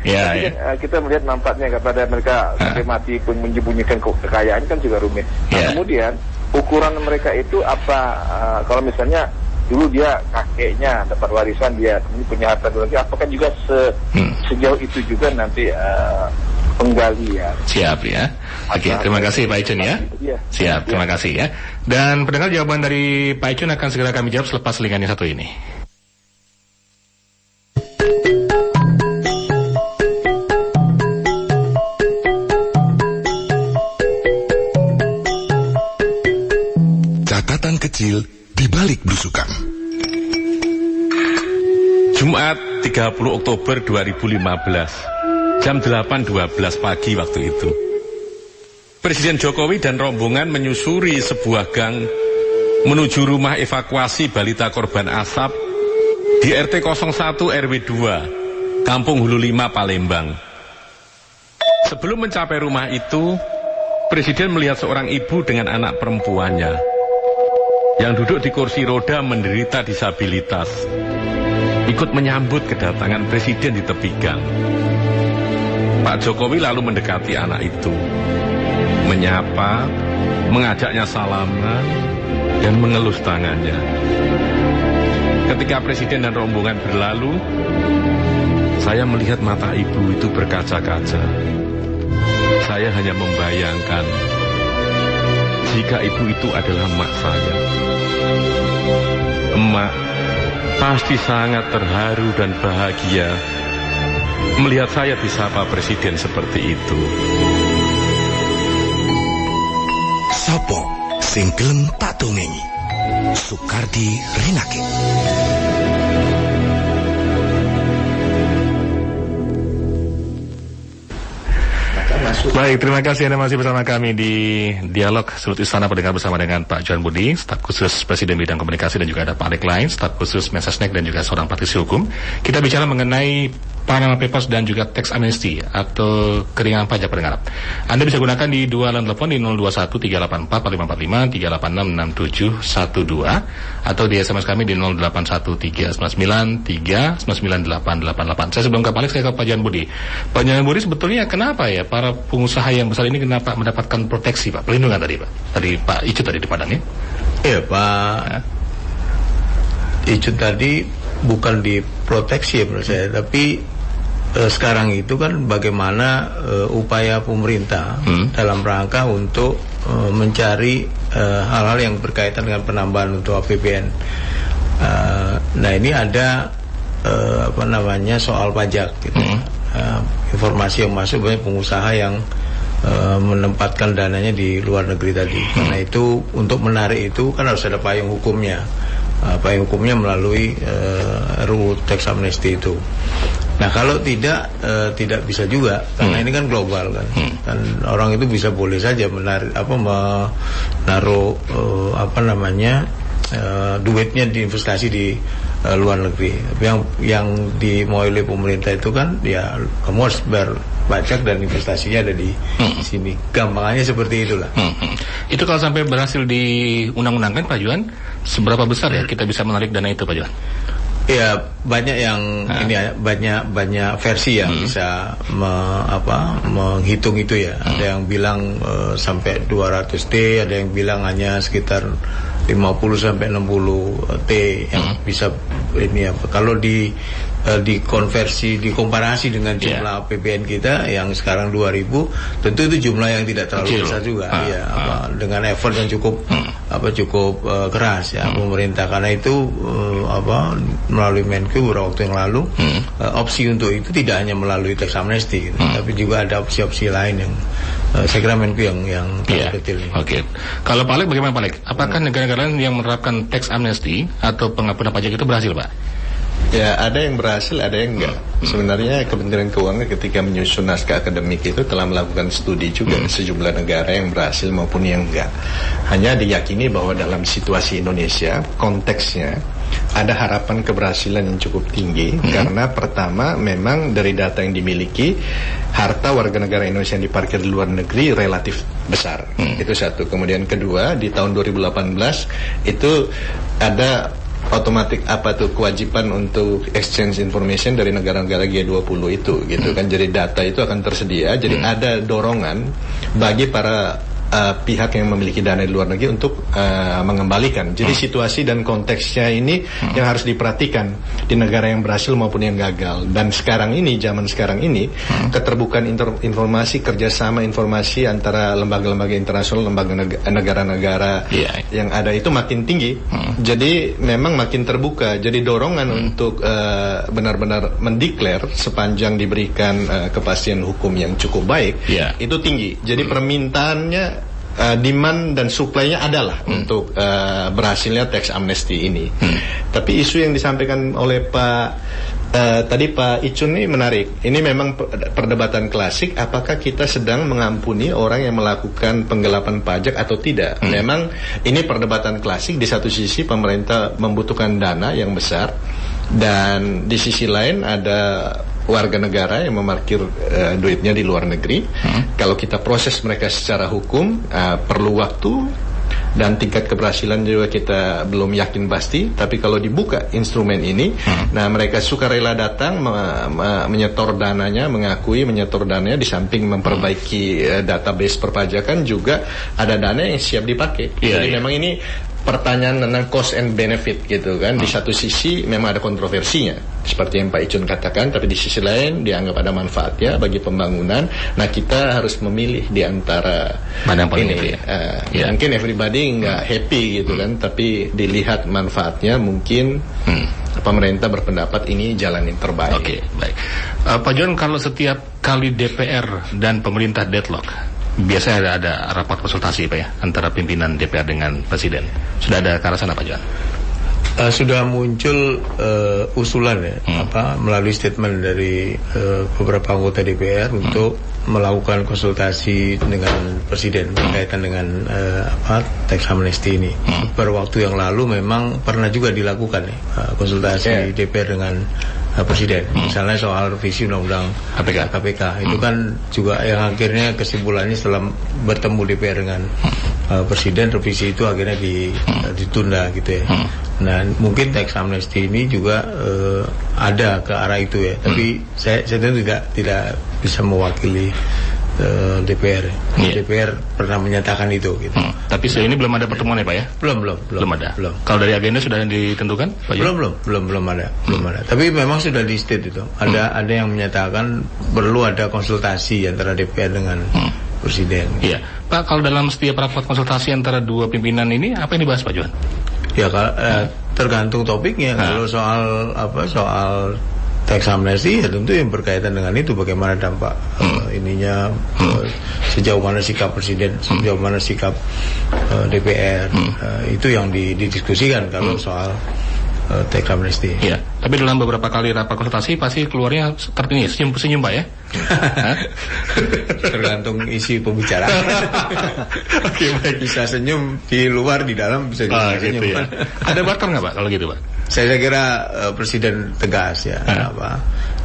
kita melihat nampaknya kepada mereka sampai mati pun menyembunyikan kekayaan kan juga rumit. Nah, kemudian ukuran mereka itu apa? Kalau misalnya dulu dia kakeknya dapat warisan, dia ini punya harta lagi, apakah juga sejauh itu juga nanti penggalian? Siap ya. Oke, terima kasih Pak Icun ya. Siap, terima kasih ya. Dan pendengar, jawaban dari Pak Icun akan segera kami jawab selepas selingan yang satu ini. Catatan kecil di balik blusukan. Jumat 30 Oktober 2015, jam 8.12 pagi waktu itu. Presiden Jokowi dan rombongan menyusuri sebuah gang menuju rumah evakuasi balita korban asap di RT 01 RW 2, Kampung Hulu 5, Palembang. Sebelum mencapai rumah itu, Presiden melihat seorang ibu dengan anak perempuannya yang duduk di kursi roda menderita disabilitas, ikut menyambut kedatangan Presiden di tepi gang. Pak Jokowi lalu mendekati anak itu, menyapa, mengajaknya salaman, dan mengelus tangannya. Ketika Presiden dan rombongan berlalu, saya melihat mata ibu itu berkaca-kaca. Saya hanya membayangkan jika ibu itu adalah emak saya. Emak pasti sangat terharu dan bahagia melihat saya disapa Presiden seperti itu. Sopo sing gelem tak dongengi. Sukardi Renake. Baik, terima kasih Anda masih bersama kami di Dialog Sudut Istana Pendengar bersama dengan Pak Johan Budi, staf khusus Presiden Bidang Komunikasi, dan juga ada Pak Alek Lain, staf khusus Mensesnek dan juga seorang praktisi hukum. Kita bicara mengenai Panama Papers dan juga tax amnesty atau keringanan pajak pendengar. Anda bisa gunakan di dua line telepon di 0213844545 3866712 atau di SMS kami di 081399399888. Saya sebelum ke Pak Alek, saya ke Pak Johan Budi. Pak Johan Budi, sebetulnya kenapa ya para pengusaha yang besar ini kenapa mendapatkan proteksi, Pak? Perlindungan tadi, Pak. Tadi Pak Icut tadi di Padang ya? Iya, Pak Icut tadi bukan diproteksi ya menurut saya, tapi sekarang itu kan bagaimana upaya pemerintah dalam rangka untuk mencari hal-hal yang berkaitan dengan penambahan untuk APBN. Nah, ini ada soal pajak gitu. Informasi yang masuk banyak pengusaha yang menempatkan dananya di luar negeri tadi. Karena itu untuk menarik itu kan harus ada payung hukumnya. Payung hukumnya melalui RUU Tax Amnesty itu. Nah, kalau tidak bisa juga karena ini kan global kan. Dan orang itu bisa boleh saja menaruh duitnya diinvestasi di luar negeri. Yang dimau oleh pemerintah itu kan ya kamu harus bayar pajak dan investasinya ada di sini. Gampangannya seperti itulah. Itu kalau sampai berhasil diundang-undangkan, Pak Johan, seberapa besar ya kita bisa menarik dana itu, Pak Johan? Ya, banyak yang banyak versi yang bisa menghitung itu ya. Ada yang bilang sampai 200T, ada yang bilang hanya sekitar 50 sampai 60 T yang bisa ini apa. Kalau dikonversi, dikomparasi dengan jumlah APBN kita yang sekarang 2.000, tentu itu jumlah yang tidak terlalu besar juga. Dengan effort yang cukup keras ya pemerintah. Karena itu melalui Menku beberapa waktu yang lalu opsi untuk itu tidak hanya melalui tax amnesty gitu, tapi juga ada opsi-opsi lain yang saya kira Menku yang detail. Oke. Kalau Pak Alek, bagaimana Pak Alek? Apakah negara-negara lain yang menerapkan tax amnesty atau pengampunan pajak itu berhasil, Pak? Ya, ada yang berhasil, ada yang enggak. Sebenarnya Kementerian Keuangan ketika menyusun naskah akademik itu telah melakukan studi juga sejumlah negara yang berhasil maupun yang enggak. Hanya diyakini bahwa dalam situasi Indonesia, konteksnya ada harapan keberhasilan yang cukup tinggi karena pertama memang dari data yang dimiliki harta warga negara Indonesia yang diparkir di luar negeri relatif besar. Itu satu. Kemudian kedua, di tahun 2018 itu ada otomatis kewajiban untuk exchange information dari negara-negara G20 itu gitu kan. Jadi data itu akan tersedia. Jadi ada dorongan bagi para pihak yang memiliki dana di luar negeri untuk mengembalikan. Jadi situasi dan konteksnya ini yang harus diperhatikan di negara yang berhasil maupun yang gagal. Dan sekarang ini, zaman sekarang ini, keterbukaan informasi, kerjasama informasi antara lembaga-lembaga internasional, lembaga negara-negara yang ada itu makin tinggi. Jadi memang makin terbuka. Jadi dorongan untuk benar-benar mendeklar sepanjang diberikan kepastian hukum yang cukup baik itu tinggi. Jadi permintaannya, demand dan supply-nya adalah untuk berhasilnya tax amnesty ini. Tapi isu yang disampaikan oleh tadi Pak Icun ini menarik. Ini memang perdebatan klasik, apakah kita sedang mengampuni orang yang melakukan penggelapan pajak atau tidak. Memang ini perdebatan klasik. Di satu sisi pemerintah membutuhkan dana yang besar, dan di sisi lain ada warga negara yang memarkir duitnya di luar negeri. Kalau kita proses mereka secara hukum perlu waktu dan tingkat keberhasilan juga kita belum yakin pasti. Tapi kalau dibuka instrumen ini, nah mereka sukarela datang menyetor dananya, mengakui menyetor dananya, di samping memperbaiki database perpajakan juga ada dana yang siap dipakai. Jadi memang ini pertanyaan tentang cost and benefit gitu kan. Di satu sisi memang ada kontroversinya seperti yang Pak Icun katakan, tapi di sisi lain dianggap ada manfaatnya bagi pembangunan. Nah, kita harus memilih di antara mana yang paling ini. Mungkin everybody nggak happy gitu kan, tapi dilihat manfaatnya mungkin pemerintah berpendapat ini jalan yang terbaik. Oke, baik. Pak Johan, kalau setiap kali DPR dan pemerintah deadlock, biasanya ada rapat konsultasi Pak ya, antara pimpinan DPR dengan Presiden. Sudah ada ke arah sana Pak Johan? Sudah muncul usulan ya, melalui statement dari beberapa anggota DPR untuk melakukan konsultasi dengan Presiden berkaitan dengan teks amnesti ini. Beberapa waktu yang lalu memang pernah juga dilakukan konsultasi DPR dengan Presiden, misalnya soal revisi undang-undang KPK. Itu kan juga yang akhirnya kesimpulannya setelah bertemu DPR dengan Presiden, revisi itu akhirnya ditunda gitu ya. Nah, mungkin teks amnesti ini juga ada ke arah itu ya. Tapi saya tentu tidak bisa mewakili DPR. DPR pernah menyatakan itu gitu. Tapi sejauh ini belum ada pertemuan ya Pak ya? Belum ada. Kalau dari agenda sudah ditentukan Pak? Belum ada. Tapi memang sudah di state itu. Ada yang menyatakan perlu ada konsultasi antara DPR dengan Presiden. Iya. Pak, kalau dalam setiap rapat konsultasi antara dua pimpinan ini apa yang dibahas Pak Johan? Ya tergantung topiknya. Kalau soal teks amnesti ya tentu yang berkaitan dengan itu, bagaimana dampak ininya, sejauh mana sikap Presiden, sejauh mana sikap DPR, itu yang didiskusikan kalau soal teks amnesti. Iya. Tapi dalam beberapa kali rapat konsultasi pasti keluarnya tertinggi senyum Pak ya? Tergantung isi pembicaraan. Oke, baik. Bisa senyum di luar, di dalam bisa juga senyum. Gitu ya. Ada barter nggak Pak kalau gitu Pak? Saya kira Presiden tegas ya,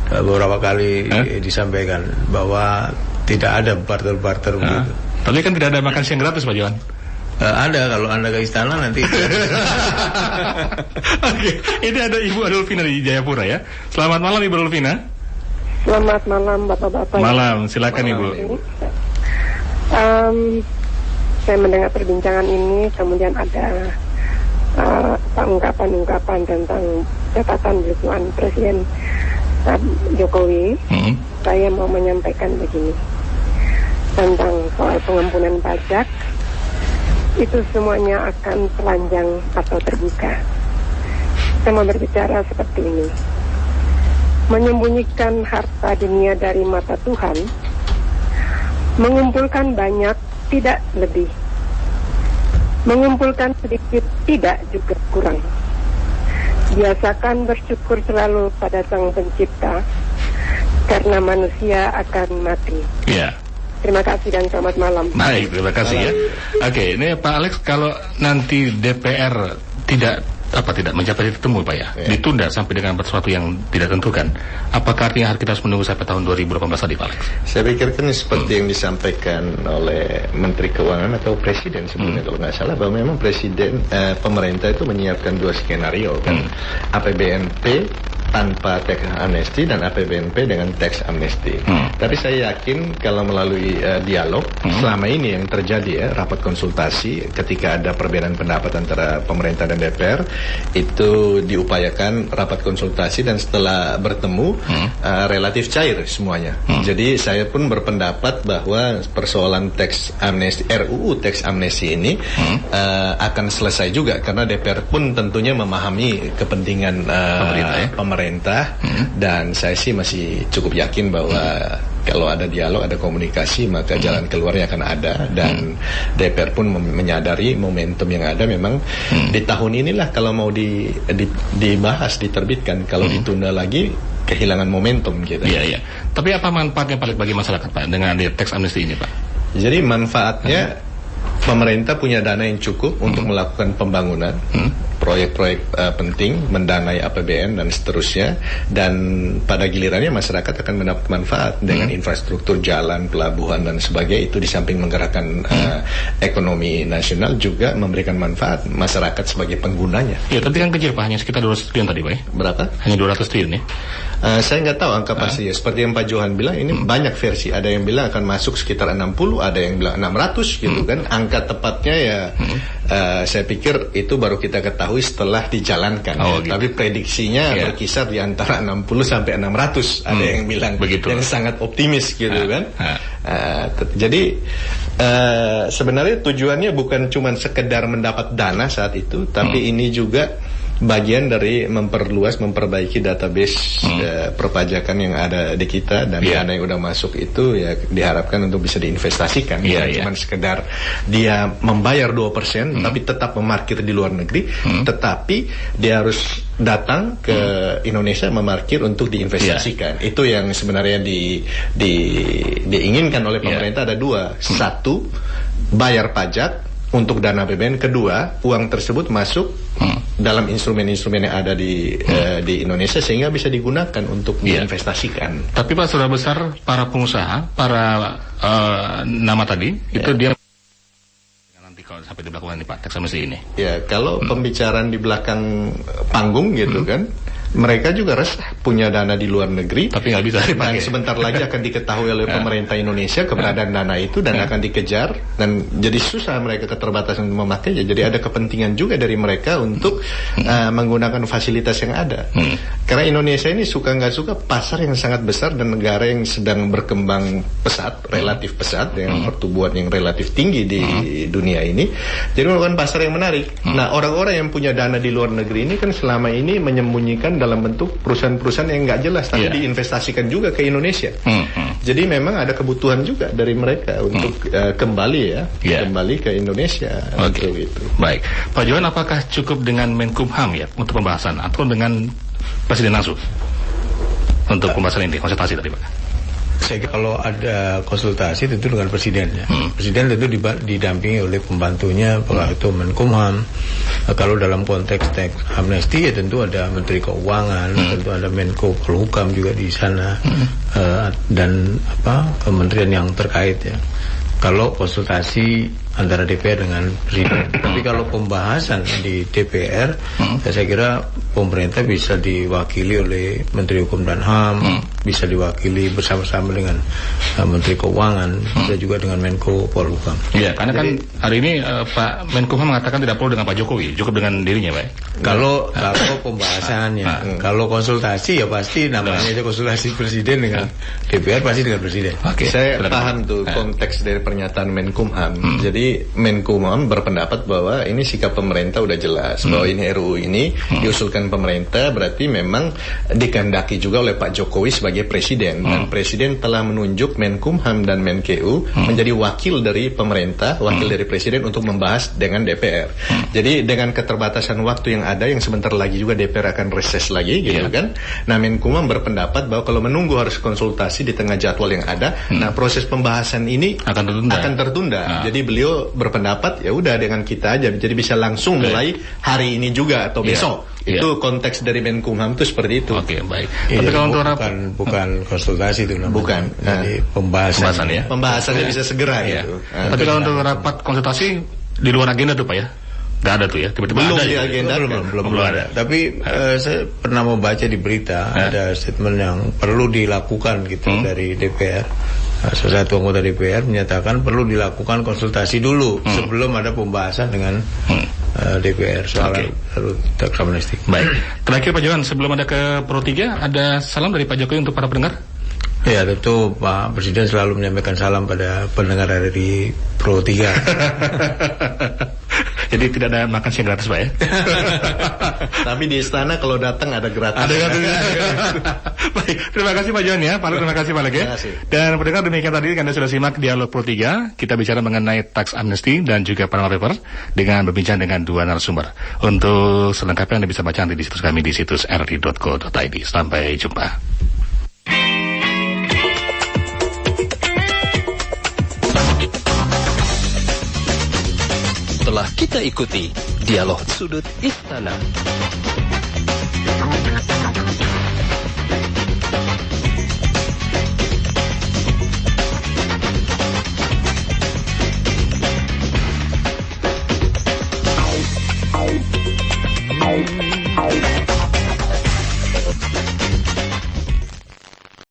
beberapa kali disampaikan bahwa tidak ada barter begitu. Tapi kan tidak ada makan siang gratis Pak Johan? Ada, kalau Anda ke istana nanti. Oke, ini ada Ibu Adolfina di Jayapura ya. Selamat malam Ibu Adolfina. Selamat malam Bapak-bapak. Malam, silakan Ibu. Saya mendengar perbincangan ini, kemudian ada ungkapan-ungkapan tentang catatan bukuan Presiden Jokowi. Saya mau menyampaikan begini tentang soal pengampunan pajak. Itu semuanya akan telanjang atau terbuka. Saya mau berbicara seperti ini. Menyembunyikan harta dunia dari mata Tuhan, mengumpulkan banyak tidak lebih, mengumpulkan sedikit tidak juga kurang. Biasakan bersyukur selalu pada Sang Pencipta, karena manusia akan mati. Iya. Terima kasih dan selamat malam. Baik, terima kasih ya. Oke, ini Pak Alex, kalau nanti DPR tidak mencapai titik temu Pak ya, ditunda sampai dengan sesuatu yang tidak tentukan, apakah artinya kita harus menunggu sampai tahun 2018 tadi Pak Alex? Saya pikir kan seperti yang disampaikan oleh Menteri Keuangan atau Presiden sebelumnya kalau nggak salah, bahwa memang pemerintah itu menyiapkan dua skenario kan, APBNP tanpa teks amnesti dan APBNP dengan teks amnesti. Tapi saya yakin kalau melalui dialog selama ini yang terjadi ya, rapat konsultasi ketika ada perbedaan pendapat antara pemerintah dan DPR, itu diupayakan rapat konsultasi dan setelah bertemu relatif cair semuanya. Jadi saya pun berpendapat bahwa persoalan teks amnesti, RUU teks amnesti ini akan selesai juga, karena DPR pun tentunya memahami kepentingan pemerintah, dan saya sih masih cukup yakin bahwa kalau ada dialog, ada komunikasi, maka jalan keluarnya akan ada, dan DPR pun menyadari momentum yang ada. Memang di tahun inilah kalau mau dibahas, diterbitkan, kalau ditunda lagi kehilangan momentum gitu. Iya. Tapi apa manfaatnya paling bagi masyarakat Pak dengan teks amnesti ini Pak? Jadi manfaatnya pemerintah punya dana yang cukup untuk melakukan pembangunan, proyek-proyek penting, mendanai APBN dan seterusnya, dan pada gilirannya masyarakat akan mendapat manfaat dengan infrastruktur jalan, pelabuhan dan sebagainya. Itu di samping menggerakkan ekonomi nasional, juga memberikan manfaat masyarakat sebagai penggunanya. Ya, tapi kan kecil Pak, hanya sekitar 200 triliun tadi Pak ya? Berapa? Hanya 200 triliun ya? Saya nggak tahu angka pasti ya. Seperti yang Pak Johan bilang, ini banyak versi. Ada yang bilang akan masuk sekitar 60, ada yang bilang 600 gitu kan. Angka tepatnya ya saya pikir itu baru kita ketahui setelah dijalankan. Gitu. Tapi prediksinya berkisar di antara 60 sampai 600. Ada yang bilang begitu, yang sangat optimis gitu kan. Jadi sebenarnya tujuannya bukan cuma sekedar mendapat dana saat itu, tapi ini juga bagian dari memperbaiki database perpajakan yang ada di kita, dan dana yang udah masuk itu ya diharapkan untuk bisa diinvestasikan. Cuman sekedar dia membayar 2% tapi tetap memarkir di luar negeri, tetapi dia harus datang ke Indonesia memarkir untuk diinvestasikan. Itu yang sebenarnya diinginkan oleh pemerintah. Ada dua, satu, bayar pajak untuk dana APBN, kedua, uang tersebut masuk dalam instrumen-instrumen yang ada di Indonesia sehingga bisa digunakan untuk diinvestasikan. Tapi Pak, Saudara Besar, para pengusaha, para nama tadi itu dia nanti kalau sampai dilakukan nih Pak tax amnesty ini. Ya, kalau pembicaraan di belakang panggung gitu kan, mereka juga resah punya dana di luar negeri, tapi nggak bisa dipakai. Dan sebentar lagi akan diketahui oleh pemerintah Indonesia keberadaan dana itu dan akan dikejar, dan jadi susah mereka keterbatasan untuk memakainya. Jadi ada kepentingan juga dari mereka untuk menggunakan fasilitas yang ada. Karena Indonesia ini suka nggak suka pasar yang sangat besar dan negara yang sedang berkembang pesat, relatif pesat, dengan pertumbuhan yang relatif tinggi di dunia ini. Jadi merupakan pasar yang menarik. Nah, orang-orang yang punya dana di luar negeri ini kan selama ini menyembunyikan dalam bentuk perusahaan-perusahaan yang nggak jelas, tapi diinvestasikan juga ke Indonesia. Jadi memang ada kebutuhan juga dari mereka untuk kembali kembali ke Indonesia. Untuk itu. Baik, Pak Johan, apakah cukup dengan Menkumham ya untuk pembahasan atau dengan Presiden langsung untuk pembahasan ini, konsultasi tadi Pak? Saya kira kalau ada konsultasi tentu dengan Presiden ya. Presiden tentu didampingi oleh pembantunya, apakah itu Menkumham. Kalau dalam konteks tax amnesty ya tentu ada Menteri Keuangan, tentu ada Menko Polhukam juga di sana, dan kementerian yang terkait ya. Kalau konsultasi antara DPR dengan Presiden. Tapi kalau pembahasan di DPR, saya kira pemerintah bisa diwakili oleh Menteri Hukum dan HAM, bisa diwakili bersama-sama dengan Menteri Keuangan, bisa juga dengan Menko Polhukam. Iya, karena kan hari ini Pak Menkumham mengatakan tidak perlu dengan Pak Jokowi, cukup dengan dirinya, Pak. Kalau pembahasannya, kalau konsultasi ya pasti namanya aja konsultasi Presiden dengan DPR, pasti dengan Presiden. Saya paham tuh konteks dari pernyataan Menkumham. Jadi Menkumham berpendapat bahwa ini sikap pemerintah udah jelas, bahwa ini RUU ini diusulkan pemerintah, berarti memang dikehendaki juga oleh Pak Jokowi sebagai presiden, dan presiden telah menunjuk Menkumham dan Menkeu menjadi wakil dari pemerintah, wakil dari presiden untuk membahas dengan DPR. Jadi dengan keterbatasan waktu yang ada, yang sebentar lagi juga DPR akan reses lagi gitu kan. Nah, Menkumham berpendapat bahwa kalau menunggu harus konsultasi di tengah jadwal yang ada, nah proses pembahasan ini akan tertunda. Jadi beliau berpendapat ya udah dengan kita aja, jadi bisa langsung mulai hari ini juga atau besok. Itu konteks dari Menkumham itu seperti itu. Baik. Tapi kalau untuk bukan konsultasi itu namanya. Bukan. Jadi pembahasan ya. Pembahasannya bisa segera gitu. Tapi kalau untuk rapat konsultasi di luar agenda tuh Pak ya? Gak ada tuh ya? Tiba-tiba belum ada di agenda. Belum ada. Tapi saya pernah membaca di berita ada statement yang perlu dilakukan gitu dari DPR. Salah satu anggota DPR menyatakan perlu dilakukan konsultasi dulu sebelum ada pembahasan dengan DPR soal tax amnesty. Baik. Terakhir Pak Johan, sebelum ada ke Pro 3, ada salam dari Pak Jokowi untuk para pendengar? Ya, tentu Pak Presiden selalu menyampaikan salam pada pendengar dari Pro 3. Jadi tidak ada makan siang gratis Pak ya? Tapi di istana kalau datang ada gratis. Ada gratis. Baik, terima kasih Pak Johan ya. Terima kasih Pak Lege. Dan pendengar, demikian tadi Anda sudah simak Dialog Pro 3. Kita bicara mengenai tax amnesty dan juga Panama Papers dengan berbincang dengan dua narasumber. Untuk selengkapnya Anda bisa baca nanti di situs kami di situs rri.co.id. Sampai jumpa. Telah kita ikuti Dialog Sudut Istana.